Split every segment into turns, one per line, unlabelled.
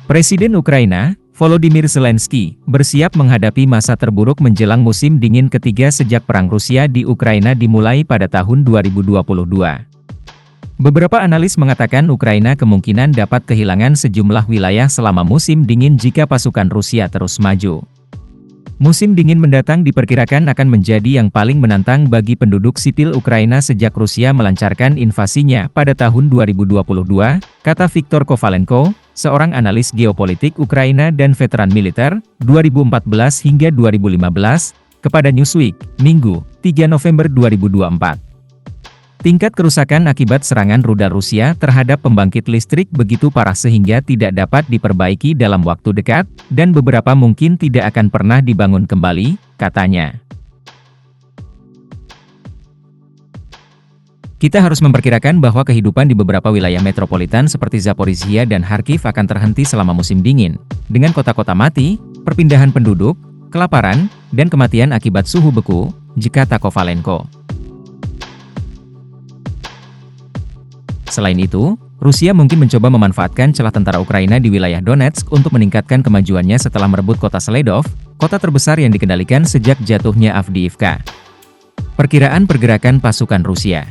Presiden Ukraina, Volodymyr Zelensky, bersiap menghadapi masa terburuk menjelang musim dingin ketiga sejak Perang Rusia di Ukraina dimulai pada tahun 2022. Beberapa analis mengatakan Ukraina kemungkinan dapat kehilangan sejumlah wilayah selama musim dingin jika pasukan Rusia terus maju. Musim dingin mendatang diperkirakan akan menjadi yang paling menantang bagi penduduk sipil Ukraina sejak Rusia melancarkan invasinya pada tahun 2022, kata Viktor Kovalenko, seorang analis geopolitik Ukraina dan veteran militer, 2014 hingga 2015, kepada Newsweek, Minggu, 3 November 2024. Tingkat kerusakan akibat serangan rudal Rusia terhadap pembangkit listrik begitu parah sehingga tidak dapat diperbaiki dalam waktu dekat, dan beberapa mungkin tidak akan pernah dibangun kembali, katanya. Kita harus memperkirakan bahwa kehidupan di beberapa wilayah metropolitan seperti Zaporizhia dan Kharkiv akan terhenti selama musim dingin, dengan kota-kota mati, perpindahan penduduk, kelaparan, dan kematian akibat suhu beku, kata Kovalenko. Selain itu, Rusia mungkin mencoba memanfaatkan celah tentara Ukraina di wilayah Donetsk untuk meningkatkan kemajuannya setelah merebut kota Seledov, kota terbesar yang dikendalikan sejak jatuhnya Avdiivka. Perkiraan pergerakan pasukan Rusia.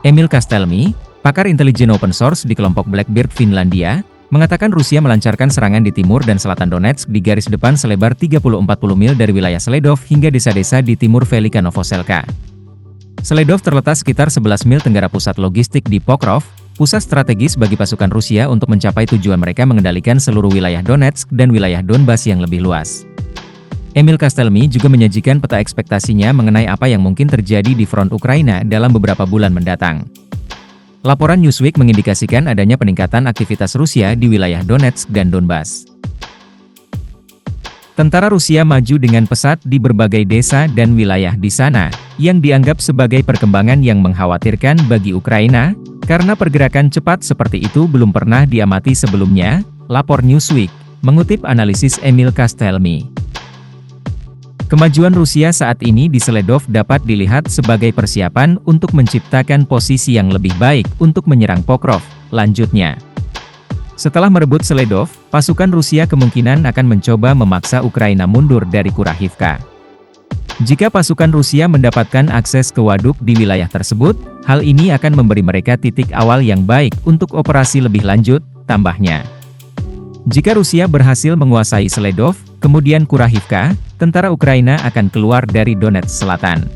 Emil Kastelmi, pakar intelijen open source di kelompok Blackbeard Finlandia, mengatakan Rusia melancarkan serangan di timur dan selatan Donetsk di garis depan selebar 30-40 mil dari wilayah Seledov hingga desa-desa di timur Velika Novoselka. Seledov terletak sekitar 11 mil tenggara pusat logistik di Pokrov, pusat strategis bagi pasukan Rusia untuk mencapai tujuan mereka mengendalikan seluruh wilayah Donetsk dan wilayah Donbas yang lebih luas. Emil Kastelmi juga menyajikan peta ekspektasinya mengenai apa yang mungkin terjadi di front Ukraina dalam beberapa bulan mendatang. Laporan Newsweek mengindikasikan adanya peningkatan aktivitas Rusia di wilayah Donetsk dan Donbas. Tentara Rusia maju dengan pesat di berbagai desa dan wilayah di sana, yang dianggap sebagai perkembangan yang mengkhawatirkan bagi Ukraina, karena pergerakan cepat seperti itu belum pernah diamati sebelumnya, lapor Newsweek, mengutip analisis Emil Kastelmi. Kemajuan Rusia saat ini di Seledov dapat dilihat sebagai persiapan untuk menciptakan posisi yang lebih baik untuk menyerang Pokrov, lanjutnya. Setelah merebut Seledov, pasukan Rusia kemungkinan akan mencoba memaksa Ukraina mundur dari Kurahivka. Jika pasukan Rusia mendapatkan akses ke waduk di wilayah tersebut, hal ini akan memberi mereka titik awal yang baik untuk operasi lebih lanjut, tambahnya. Jika Rusia berhasil menguasai Seledov, kemudian Kurahivka, tentara Ukraina akan keluar dari Donetsk Selatan.